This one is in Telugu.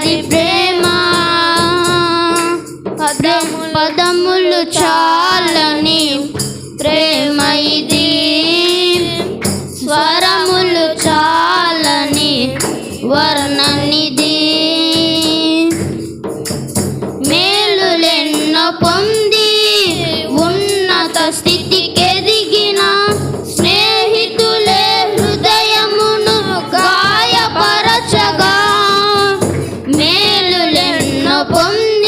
వారి ప్రేమ పదములు చాలని ప్రేమ ఇది, స్వరములు చాలని వర్ణనిది. మేలులెన్నో పొంది ఉన్నత స్థితికెదిగిన స్నేహితులే హృదయమును గాయపరచగా, మేలులెన్నో పొంది